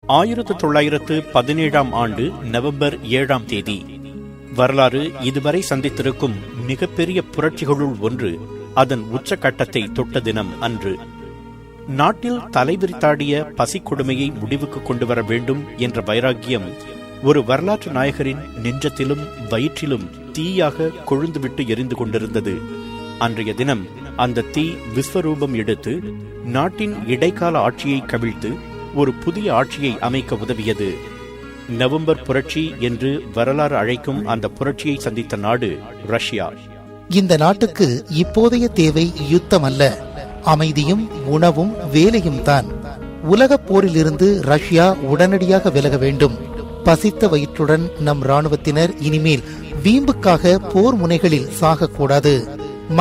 1917 November 7 வரலாறு இதுவரை சந்தித்திருக்கும் மிகப்பெரிய புரட்சிகளுள் ஒன்று அதன் உச்சகட்டத்தை தொட்ட தினம் அன்று. நாட்டில் தலைவிரித்தாடிய பசிக்கொடுமையை முடிவுக்கு கொண்டு வர வேண்டும் என்ற வைராக்கியம் ஒரு வரலாற்று நாயகரின் நெஞ்சத்திலும் வயிற்றிலும் தீயாக கொழுந்துவிட்டு எரிந்து கொண்டிருந்தது. அன்றைய தினம் அந்த தீ விஸ்வரூபம் எடுத்து நாட்டின் இடைக்கால ஆட்சியை கவிழ்த்து ஒரு புதிய ஆட்சியை அமைக்க உதவியது. நவம்பர் புரட்சி என்று வரலாறு அழைக்கும் அந்த புரட்சியை சந்தித்த நாடு ரஷ்யா. இந்த நாட்டுக்கு இப்போதைய தேவை யுத்தம் அல்ல, அமைதியும் உணவும் வேலையும் தான். உலகப் போரிலிருந்து ரஷ்யா உடனடியாக விலக வேண்டும். பசித்த வயிற்றுடன் நம் இராணுவத்தினர் இனிமேல் வீம்புக்காக போர் முனைகளில் சாகக்கூடாது.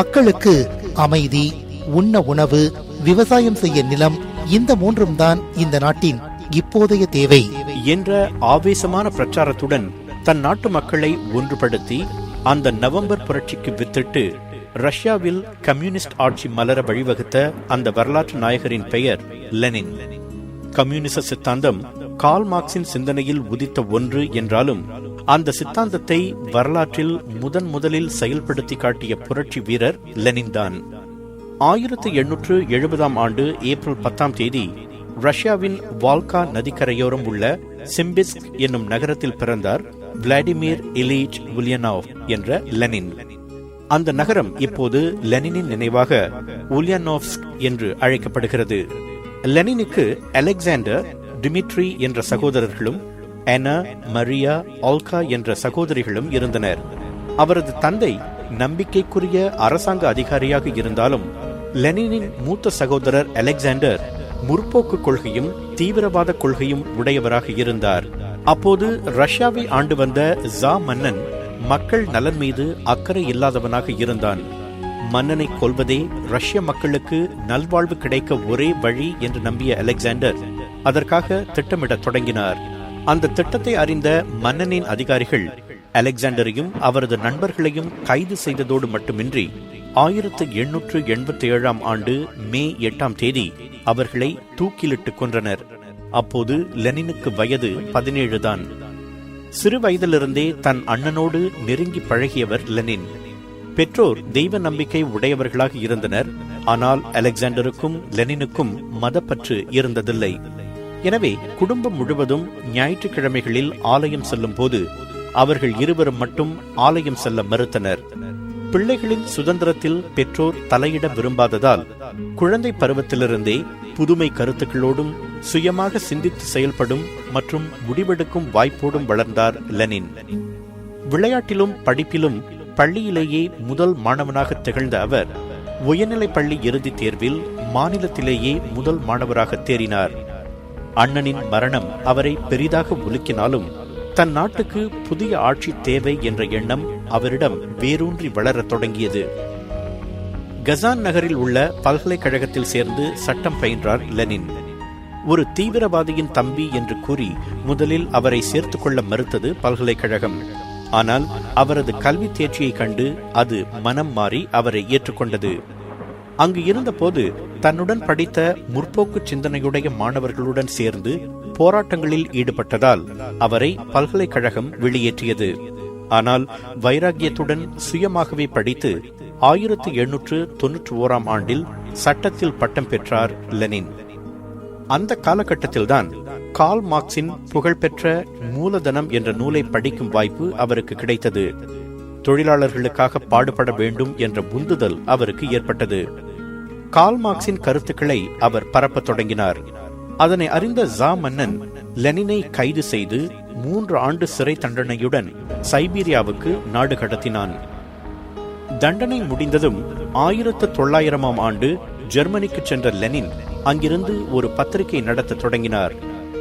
மக்களுக்கு அமைதி, உண்ண உணவு, விவசாயம் செய்ய நிலம், இந்த மூன்றும் தான் இந்த நாட்டின் இப்போதைய தேவை என்ற ஆவேசமான பிரச்சாரத்துடன் தன் நாட்டு மக்களை ஒன்றுபடுத்தி அந்த நவம்பர் புரட்சிக்கு வித்திட்டு ரஷ்யாவில் கம்யூனிஸ்ட் ஆட்சி மலர வழிவகுத்த அந்த வரலாற்று நாயகரின் பெயர் லெனின். கம்யூனிச சித்தாந்தம் கார்ல் மார்க்சின் சிந்தனையில் உதித்த ஒன்று என்றாலும் அந்த சித்தாந்தத்தை வரலாற்றில் முதலில் செயல்படுத்தி காட்டிய புரட்சி வீரர் லெனின் தான். 1870 ஏப்ரல் 10 ரஷ்யாவின் வால்கா நதிக்கரையோரம் உள்ள சிம்பிஸ்க் என்னும் நகரத்தில் பிறந்தார் விளாடிமிர் இலிச் உலியனோவ் என்ற லெனின். அந்த நகரம் இப்போது லெனினின் நினைவாக உலியனோவ்ஸ்க் என்று அழைக்கப்படுகிறது. லெனினுக்கு அலெக்சாண்டர், டிமிட்ரி என்ற சகோதரர்களும் அனா, மரியா, ஆல்கா என்ற சகோதரிகளும் இருந்தனர். அவரது தந்தை நம்பிக்கைக்குரிய அரசாங்க அதிகாரியாக இருந்தாலும் லெனினின் மூத்த சகோதரர் அலெக்சாண்டர் முற்போக்கு கொள்கையும் தீவிரவாத கொள்கையும் உடையவராக இருந்தார். அப்போது ரஷ்யாவை ஆண்டு வந்த ஜா மன்னன் மக்கள் நலன் மீது அக்கறை இல்லாதவனாக இருந்தான். மன்னனை கொல்வதே ரஷ்ய மக்களுக்கு நல்வாழ்வு கிடைக்க ஒரே வழி என்று நம்பிய அலெக்சாண்டர் அதற்காக திட்டமிடத் தொடங்கினார். அந்த திட்டத்தை அறிந்த மன்னனின் அதிகாரிகள் அலெக்சாண்டரையும் அவரது நண்பர்களையும் கைது செய்ததோடு மட்டுமின்றி 1887 மே 8 அவர்களை தூக்கிலிட்டு கொன்றனர். அப்போது லெனினுக்கு வயது 17 தான். சிறு வயதிலிருந்தே தன் அண்ணனோடு நெருங்கி பழகியவர் லெனின். பெற்றோர் தெய்வ நம்பிக்கை உடையவர்களாக இருந்தனர். ஆனால் அலெக்சாண்டருக்கும் லெனினுக்கும் மதப்பற்று இருந்ததில்லை. எனவே குடும்பம் முழுவதும் ஞாயிற்றுக்கிழமைகளில் ஆலயம் செல்லும் போது அவர்கள் இருவரும் மட்டும் ஆலயம் செல்ல மறுத்தனர். பிள்ளைகளின் சுதந்திரத்தில் பெற்றோர் தலையிட விரும்பாததால் குழந்தை பருவத்திலிருந்தே புதுமை கருத்துக்களோடும் சுயமாக சிந்தித்து செயல்படும் மற்றும் முடிவெடுக்கும் வாய்ப்போடும் வளர்ந்தார் லெனின். விளையாட்டிலும் படிப்பிலும் பள்ளியிலேயே முதல் மாணவனாக திகழ்ந்த அவர் உயர்நிலைப் பள்ளி இறுதித் தேர்வில் மாநிலத்திலேயே முதல் மாணவராக தேறினார். அண்ணனின் மரணம் அவரை பெரிதாக உலுக்கினாலும் தன் நாட்டுக்கு புதிய ஆட்சி தேவை என்ற எண்ணம் அவரிடம் வேரூன்றி வளரத் தொடங்கியது. கசான் நகரில் உள்ள பல்கலைக்கழகத்தில் சேர்ந்து சட்டம் பயின்றார் லெனின். ஒரு தீவிரவாதியின் தம்பி என்று கூறி முதலில் அவரை சேர்த்துக் கொள்ள மறுத்தது பல்கலைக்கழகம். ஆனால் அவரது கல்வி தேர்ச்சியை கண்டு அது மனம் மாறி அவரை ஏற்றுக்கொண்டது. அங்கு இருந்தபோது தன்னுடன் படித்த முற்போக்கு சிந்தனையுடைய மாணவர்களுடன் சேர்ந்து போராட்டங்களில் ஈடுபட்டதால் அவரை பல்கலைக்கழகம் வெளியேற்றியது. ஆனால் வைராக்கியத்துடன் சுயமாகவே படித்து 1891 சட்டத்தில் பட்டம் பெற்றார் லெனின். அந்த காலகட்டத்தில்தான் கார்ல் மார்க்சின் புகழ்பெற்ற மூலதனம் என்ற நூலை படிக்கும் வாய்ப்பு அவருக்கு கிடைத்தது. தொழிலாளர்களுக்காக பாடுபட வேண்டும் என்ற உந்துதல் அவருக்கு ஏற்பட்டது. கார்ல் மார்க்சின் கருத்துக்களை அவர் பரப்பத் தொடங்கினார். அதனை அறிந்த ஜா மன்னன் லெனினை கைது செய்து 3 ஆண்டு சிறை தண்டனையுடன் சைபீரியாவுக்கு நாடு கடத்தினான். தண்டனை முடிந்ததும் 1900 ஜெர்மனிக்கு சென்ற லெனின் அங்கிருந்து ஒரு பத்திரிகை நடத்த தொடங்கினார்.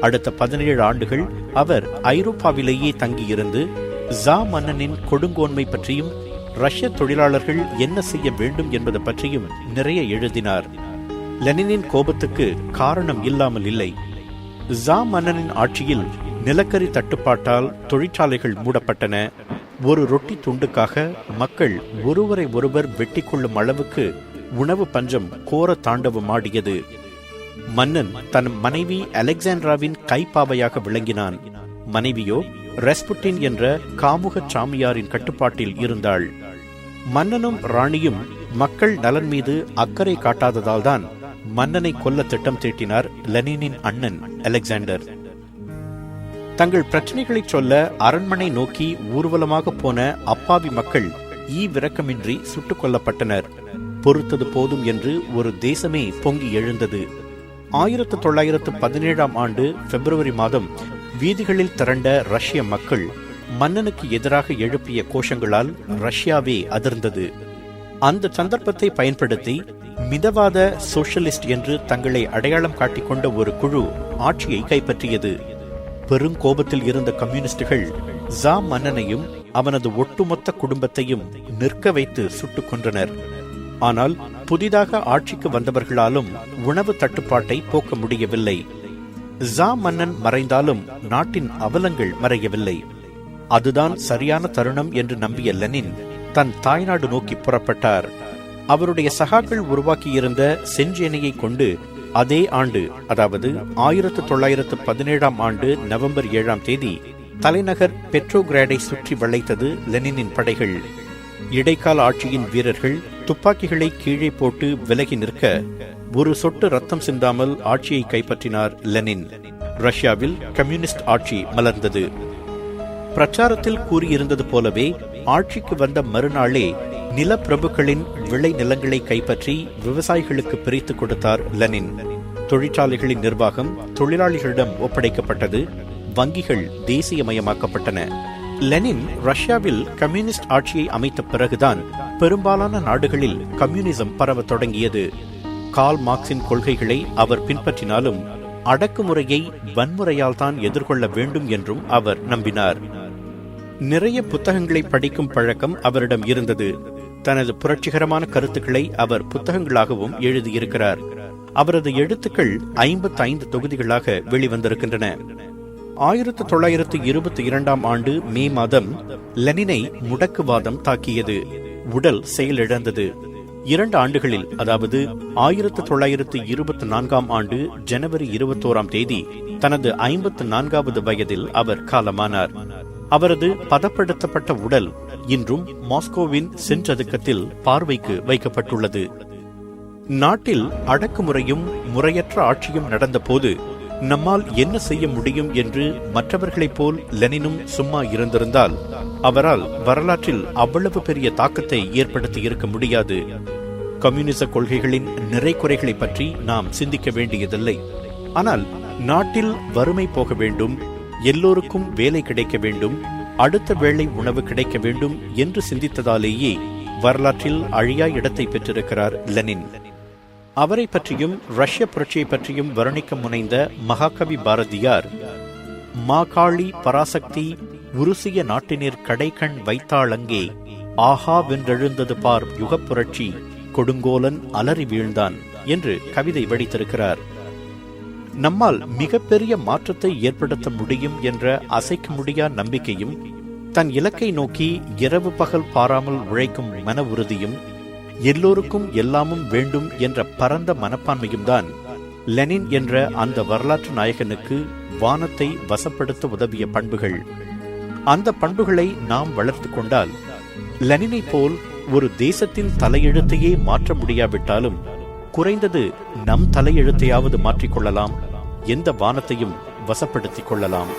அடுத்த 17 ஆண்டுகள் அவர் ஐரோப்பாவிலேயே தங்கியிருந்து ஜா மன்னனின் கொடுங்கோன்மை பற்றியும் ரஷ்ய தொழிலாளர்கள் என்ன செய்ய வேண்டும் என்பது பற்றியும் நிறைய எழுதினார். லெனினின் கோபத்துக்கு காரணம் இல்லாமல் இல்லை. ஜா மன்னனின் ஆட்சியில் நிலக்கரி தட்டுப்பாட்டால் தொழிற்சாலைகள் மூடப்பட்டன. ஒரு ரொட்டி துண்டுக்காக மக்கள் ஒருவரை ஒருவர் வெட்டி கொள்ளும் அளவுக்கு உணவு பஞ்சம் கோர தாண்டவமாடியது. மன்னன் தன் மனைவி அலெக்சாண்ட்ராவின் கைப்பாவையாக விளங்கினான். மனைவியோ ரெஸ்புட்டின் என்ற காமுக சாமியாரின் கட்டுப்பாட்டில் இருந்தாள். மன்னனும் ராணியும் மக்கள் நலன் மீது அக்கறை காட்டாததால் தான் மன்னனை கொல்ல திட்டம் தீட்டினார் லெனினின் அண்ணன் அலெக்சாண்டர். தங்கள் பிரச்சனைகளை சொல்ல அரண்மனை நோக்கி ஊர்வலமாக போன அப்பாவி மக்கள் ஈவிரக்கமின்றி சுட்டுக் கொல்லப்பட்டனர். பொறுத்தது போதும் என்று ஒரு தேசமே பொங்கி எழுந்தது. 1917 ஆண்டு பிப்ரவரி மாதம் வீதிகளில் திரண்ட ரஷ்ய மக்கள் மன்னனுக்கு எதிராக எழுப்பிய கோஷங்களால் ரஷ்யாவே அதிர்ந்தது. அந்த சந்தர்ப்பத்தை பயன்படுத்தி மிதவாத சோஷலிஸ்ட் என்று தங்களை அடையாளம் காட்டிக்கொண்ட ஒரு குழு ஆட்சியை கைப்பற்றியது. பெருங்கோபத்தில் இருந்த கம்யூனிஸ்டுகள் ஜா மன்னனையும் அவனது ஒட்டுமொத்த குடும்பத்தையும் நிற்க வைத்து சுட்டுக் கொன்றனர். ஆனால் புதிதாக ஆட்சிக்கு வந்தவர்களாலும் உணவு தட்டுப்பாட்டை போக்க முடியவில்லை. ஜா மன்னன் மறைந்தாலும் நாட்டின் அவலங்கள் மறையவில்லை. அதுதான் சரியான தருணம் என்று நம்பிய லெனின் தன் தாய்நாடு நோக்கி புறப்பட்டார். அவருடைய சகாக்கள் உருவாக்கியிருந்த செஞ்சேனையை கொண்டு அதே ஆண்டு, அதாவது 1917 ஆண்டு நவம்பர் 7 தலைநகர் பெட்ரோகிராடை சுற்றி வளைத்தது லெனினின் படைகள். இடைக்கால ஆட்சியின் வீரர்கள் துப்பாக்கிகளை கீழே போட்டு விலகி நிற்க ஒரு சொட்டு ரத்தம் சிந்தாமல் ஆட்சியை கைப்பற்றினார் லெனின். ரஷ்யாவில் கம்யூனிஸ்ட் ஆட்சி மலர்ந்தது. பிரச்சாரத்தில் கூறியிருந்தது போலவே ஆட்சிக்கு வந்த மறுநாளே நிலப்பிரபுக்களின் விளை நிலங்களை கைப்பற்றி விவசாயிகளுக்கு பிரித்து கொடுத்தார் லெனின். தொழிற்சாலைகளின் நிர்வாகம் தொழிலாளிகளிடம் ஒப்படைக்கப்பட்டது. வங்கிகள் தேசியமயமாக்கப்பட்டன. லெனின் ரஷ்யாவில் கம்யூனிஸ்ட் ஆட்சியை அமைத்த பிறகுதான் பெரும்பாலான நாடுகளில் கம்யூனிசம் பரவத் தொடங்கியது. கார்ல் மார்க்சின் கொள்கைகளை அவர் பின்பற்றினாலும் அடக்குமுறையை வன்முறையால் தான் எதிர்கொள்ள வேண்டும் என்றும் அவர் நம்பினார். நிறைய புத்தகங்களை படிக்கும் பழக்கம் அவரிடம் இருந்தது. தனது புரட்சிகரமான கருத்துக்களை அவர் புத்தகங்களாகவும் எழுதியிருக்கிறார். அவரது எழுத்துக்கள் 55 தொகுதிகளாக வெளிவந்திருக்கின்றன. 1922 ஆண்டு மே மாதம் லெனினை முடக்குவாதம் தாக்கியது. உடல் செயலிழந்தது. 2 ஆண்டுகளில், அதாவது 1924 ஆண்டு ஜனவரி 21 தனது 54வது வயதில் அவர் காலமானார். அவரது பதப்படுத்தப்பட்ட உடல் இன்றும் மாஸ்கோவின் சென்றதுக்கத்தில் பார்வைக்கு வைக்கப்பட்டுள்ளது. நாட்டில் அடக்குமுறையும் முறையற்ற ஆட்சியும் நடந்தபோது நம்மால் என்ன செய்ய முடியும் என்று மற்றவர்களைப் போல் லெனினும் சும்மா இருந்திருந்தால் அவரால் வரலாற்றில் அவ்வளவு பெரிய தாக்கத்தை ஏற்படுத்தி இருக்க முடியாது. கம்யூனிச கொள்கைகளின் நிறை குறைகளை பற்றி நாம் சிந்திக்க வேண்டியதில்லை. ஆனால் நாட்டில் வறுமை போக வேண்டும், எல்லோருக்கும் வேலை கிடைக்க வேண்டும், அடுத்த வேளை உணவு கிடைக்க வேண்டும் என்று சிந்தித்ததாலேயே வரலாற்றில் அழியா இடத்தை பெற்றிருக்கிறார் லெனின். அவரை பற்றியும் ரஷ்ய புரட்சியை பற்றியும் வர்ணிக்க முனைந்த மகாகவி பாரதியார், மாகாளி பராசக்தி உருசிய நாட்டினர் கடைக்கண் வைத்தாளங்கே, ஆஹா வென்றெழுந்தது பார் யுகப் புரட்சி, கொடுங்கோலன் அலறி வீழ்ந்தான் என்று கவிதை வடித்திருக்கிறார். நம்மால் மிகப்பெரிய மாற்றத்தை ஏற்படுத்த முடியும் என்ற அசைக்க முடியா நம்பிக்கையும், தன் இலக்கை நோக்கி இரவு பகல் பாராமல் உழைக்கும் மன உறுதியும், எல்லோருக்கும் எல்லாமும் வேண்டும் என்ற பரந்த மனப்பான்மையும் தான் லெனின் என்ற அந்த வரலாற்று நாயகனுக்கு வானத்தை வசப்படுத்த உதவிய பண்புகள். அந்த பண்புகளை நாம் வளர்த்து கொண்டால் லெனினை போல் ஒரு தேசத்தின் தலையெழுத்தையே மாற்ற முடியாவிட்டாலும் குறைந்தது நம் தலையெழுத்தையாவது மாற்றிக்கொள்ளலாம், எந்த வானத்தையும் வசப்படுத்திக் கொள்ளலாம்.